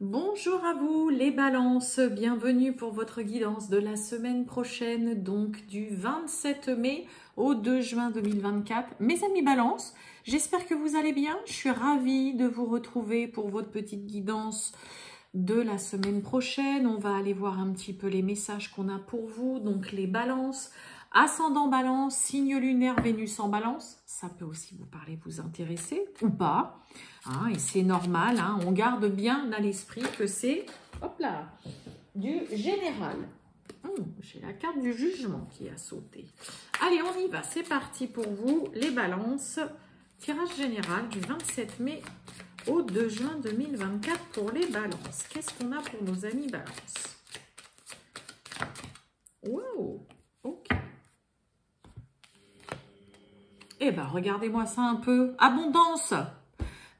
Bonjour à vous les balances, bienvenue pour votre guidance de la semaine prochaine, donc du 27 mai au 2 juin 2024. Mes amis balances, j'espère que vous allez bien, je suis ravie de vous retrouver pour votre petite guidance de la semaine prochaine. On va aller voir un petit peu les messages qu'on a pour vous, donc les balances. Ascendant balance, signe lunaire, Vénus en balance, ça peut aussi vous parler, vous intéresser ou pas. Hein, et c'est normal, hein, on garde bien à l'esprit que c'est, hop là, du général. J'ai la carte du jugement qui a sauté. Allez, on y va, c'est parti pour vous, les balances. Tirage général du 27 mai au 2 juin 2024 pour les balances. Qu'est-ce qu'on a pour nos amis balances? Wow, ok. Eh bien, regardez-moi ça un peu. Abondance.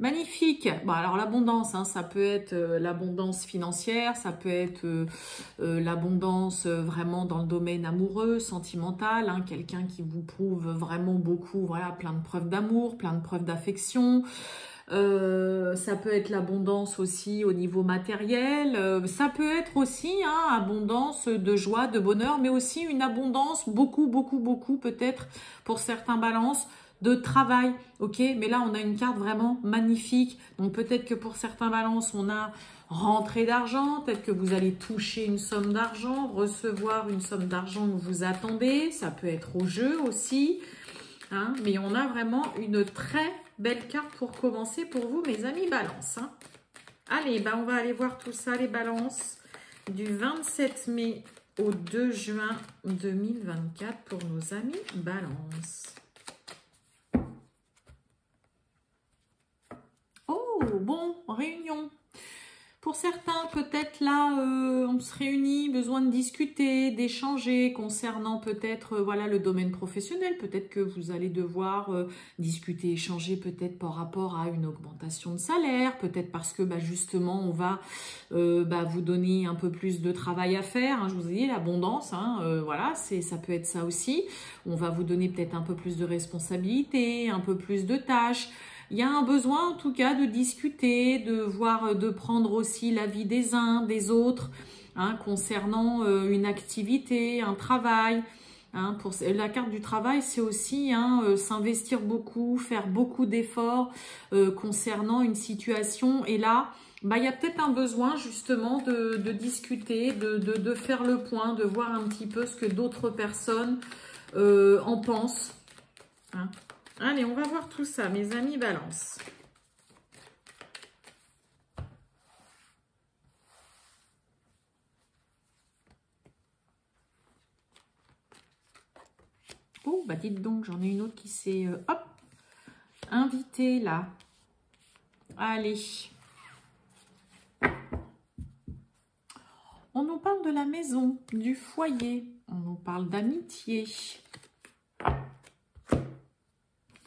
Magnifique. Bon, alors l'abondance, hein, ça peut être l'abondance financière, ça peut être l'abondance vraiment dans le domaine amoureux, sentimental, hein, quelqu'un qui vous prouve vraiment beaucoup, voilà, plein de preuves d'amour, plein de preuves d'affection. Ça peut être l'abondance aussi au niveau matériel, ça peut être aussi abondance de joie, de bonheur, mais aussi une abondance beaucoup peut-être pour certains balances de travail, ok, mais là on a une carte vraiment magnifique, donc peut-être que pour certains balances on a rentrée d'argent, peut-être que vous allez toucher une somme d'argent, recevoir une somme d'argent que vous attendez, ça peut être au jeu aussi, hein, mais on a vraiment une très belle carte pour commencer pour vous, mes amis balances. Hein. Allez, on va aller voir tout ça, les balances, du 27 mai au 2 juin 2024 pour nos amis balances. Oh, bon, réunion. Pour certains, peut-être là, on se réunit, besoin de discuter, d'échanger concernant peut-être voilà, le domaine professionnel. Peut-être que vous allez devoir discuter, échanger peut-être par rapport à une augmentation de salaire. Peut-être parce que justement, on va vous donner un peu plus de travail à faire. Hein, je vous ai dit, l'abondance, voilà, ça peut être ça aussi. On va vous donner peut-être un peu plus de responsabilités, un peu plus de tâches. Il y a un besoin en tout cas de discuter, de voir, de prendre aussi l'avis des uns, des autres, hein, concernant une activité, un travail. Hein, pour la carte du travail, c'est aussi s'investir beaucoup, faire beaucoup d'efforts concernant une situation. Et là, il y a peut-être un besoin justement de discuter, de faire le point, de voir un petit peu ce que d'autres personnes en pensent. Hein. Allez, on va voir tout ça, mes amis balance. Oh, dites donc, j'en ai une autre qui s'est, invitée là. Allez. On nous parle de la maison, du foyer. On nous parle d'amitié.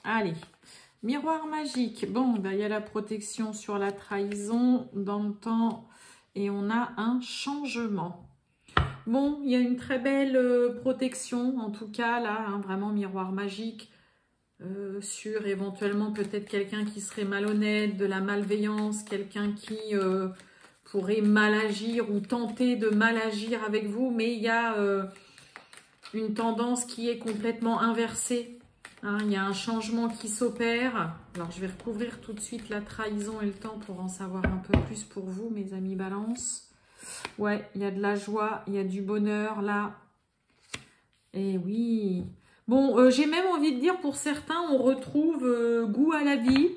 Allez, miroir magique. Bon, il y a la protection sur la trahison dans le temps et on a un changement. Bon, il y a une très belle protection, en tout cas, là, vraiment miroir magique sur éventuellement peut-être quelqu'un qui serait malhonnête, de la malveillance, quelqu'un qui pourrait mal agir ou tenter de mal agir avec vous, mais il y a une tendance qui est complètement inversée. Hein, il y a un changement qui s'opère. Alors, je vais recouvrir tout de suite la trahison et le temps pour en savoir un peu plus pour vous, mes amis balance. Ouais, il y a de la joie, il y a du bonheur là. Et oui. Bon, j'ai même envie de dire, pour certains, on retrouve goût à la vie.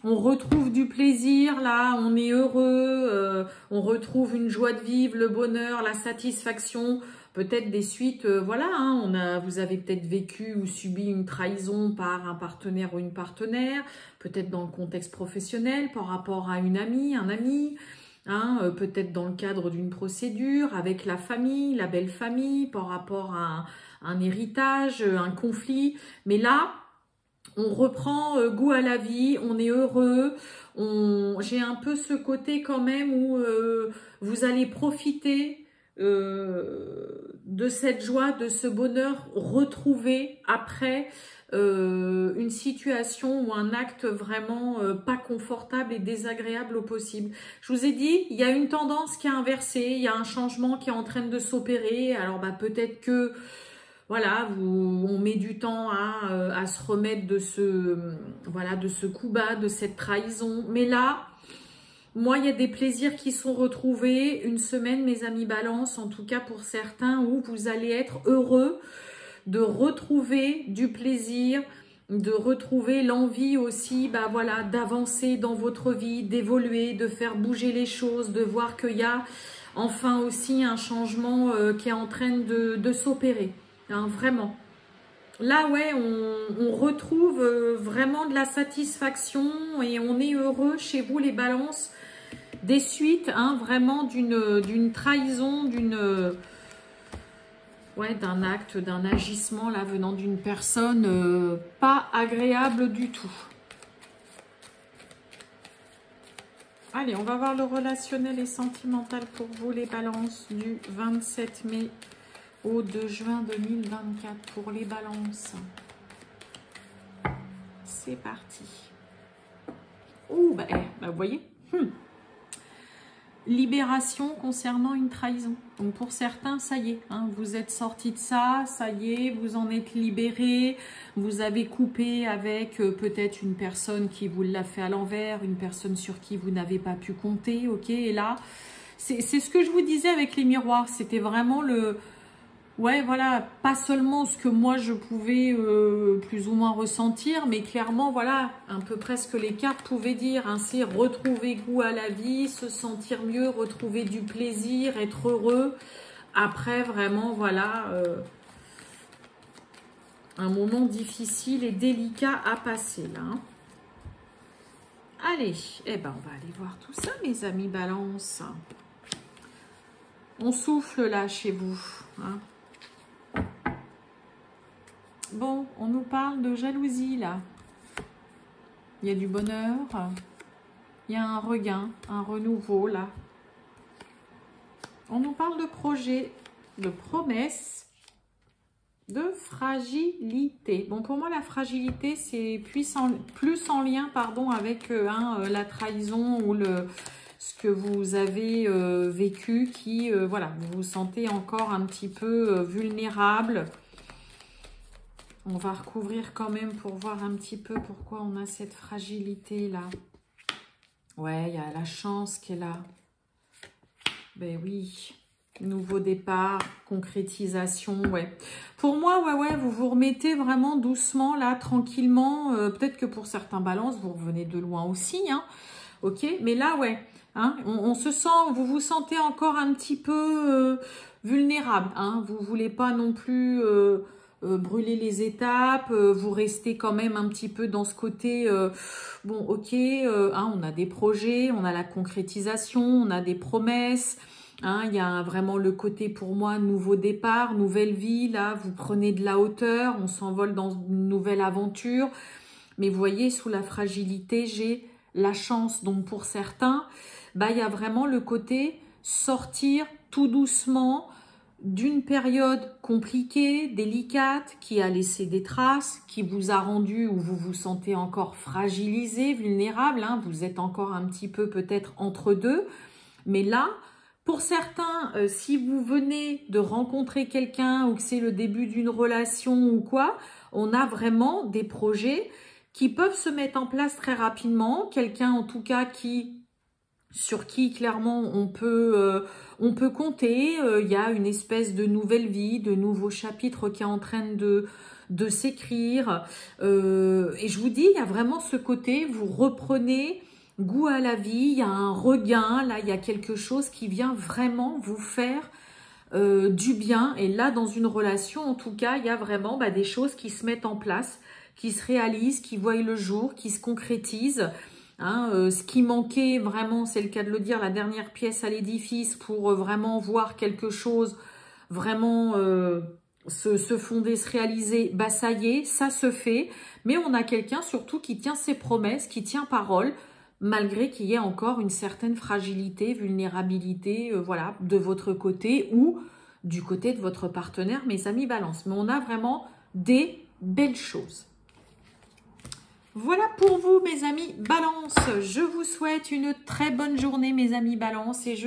On retrouve du plaisir là, on est heureux. On retrouve une joie de vivre, le bonheur, la satisfaction. Peut-être des suites, voilà, vous avez peut-être vécu ou subi une trahison par un partenaire ou une partenaire, peut-être dans le contexte professionnel, par rapport à une amie, un ami, peut-être dans le cadre d'une procédure, avec la famille, la belle famille, par rapport à un héritage, un conflit. Mais là, on reprend goût à la vie, on est heureux, j'ai un peu ce côté quand même où vous allez profiter de cette joie, de ce bonheur retrouvé après une situation ou un acte vraiment pas confortable et désagréable au possible. Je vous ai dit, il y a une tendance qui est inversée, il y a un changement qui est en train de s'opérer. Alors bah, peut-être que voilà, on met du temps à se remettre de ce coup bas, de cette trahison. Mais là, moi, il y a des plaisirs qui sont retrouvés. Une semaine, mes amis Balance, en tout cas pour certains, où vous allez être heureux de retrouver du plaisir, de retrouver l'envie aussi, bah voilà, d'avancer dans votre vie, d'évoluer, de faire bouger les choses, de voir qu'il y a enfin aussi un changement qui est en train de s'opérer. Hein, vraiment. Là, ouais, on retrouve vraiment de la satisfaction et on est heureux chez vous, les balances, des suites, hein, vraiment d'une trahison, d'un acte, d'un agissement là venant d'une personne pas agréable du tout. Allez, on va voir le relationnel et sentimental pour vous, les balances, du 27 mai au 2 juin 2024 pour les balances. C'est parti. Oh, bah vous voyez, libération concernant une trahison. Donc pour certains, ça y est, hein, vous êtes sorti de ça, ça y est, vous en êtes libéré, vous avez coupé avec peut-être une personne qui vous l'a fait à l'envers, une personne sur qui vous n'avez pas pu compter, ok, et là, c'est ce que je vous disais avec les miroirs, c'était vraiment le... Ouais, voilà, pas seulement ce que moi je pouvais plus ou moins ressentir, mais clairement, voilà, un peu près ce que les cartes pouvaient dire, hein, c'est retrouver goût à la vie, se sentir mieux, retrouver du plaisir, être heureux. Après, vraiment, voilà, un moment difficile et délicat à passer, là. Hein. Allez, eh ben, on va aller voir tout ça, mes amis Balance. On souffle là chez vous, hein. Bon, on nous parle de jalousie, là. Il y a du bonheur. Il y a un regain, un renouveau, là. On nous parle de projet, de promesse, de fragilité. Bon, pour moi, la fragilité, c'est plus en lien, pardon, avec la trahison ou ce que vous avez vécu, qui, voilà, vous vous sentez encore un petit peu vulnérable. On va recouvrir quand même pour voir un petit peu pourquoi on a cette fragilité-là. Ouais, il y a la chance qui est là. Ben oui, nouveau départ, concrétisation, ouais. Pour moi, ouais, vous vous remettez vraiment doucement, là, tranquillement. Peut-être que pour certains balances, vous revenez de loin aussi, hein. Ok, mais là, ouais, hein, on se sent, vous vous sentez encore un petit peu vulnérable, hein. Vous voulez pas non plus... brûler les étapes, vous restez quand même un petit peu dans ce côté, bon ok, hein, on a des projets, on a la concrétisation, on a des promesses, hein, il y a vraiment le côté pour moi nouveau départ, nouvelle vie, là vous prenez de la hauteur, on s'envole dans une nouvelle aventure, mais vous voyez sous la fragilité j'ai la chance, donc pour certains, bah, il y a vraiment le côté sortir tout doucement d'une période compliquée, délicate, qui a laissé des traces, qui vous a rendu ou vous vous sentez encore fragilisé, vulnérable, hein, vous êtes encore un petit peu peut-être entre deux. Mais là, pour certains, si vous venez de rencontrer quelqu'un ou que c'est le début d'une relation ou quoi, on a vraiment des projets qui peuvent se mettre en place très rapidement. Quelqu'un en tout cas sur qui clairement on peut compter, il y a une espèce de nouvelle vie, de nouveau chapitre qui est en train de s'écrire. Et je vous dis, il y a vraiment ce côté, vous reprenez goût à la vie, il y a un regain, là il y a quelque chose qui vient vraiment vous faire du bien. Et là dans une relation, en tout cas, il y a vraiment des choses qui se mettent en place, qui se réalisent, qui voient le jour, qui se concrétisent. Hein, ce qui manquait vraiment, c'est le cas de le dire, la dernière pièce à l'édifice pour vraiment voir quelque chose vraiment se fonder, se réaliser, bah ça y est, ça se fait. Mais on a quelqu'un surtout qui tient ses promesses, qui tient parole. malgré qu'il y ait encore une certaine fragilité, vulnérabilité, voilà, de votre côté ou du côté de votre partenaire, mes amis Balance. Mais on a vraiment des belles choses. Voilà pour vous, mes amis Balance. Je vous souhaite une très bonne journée, mes amis Balance, et je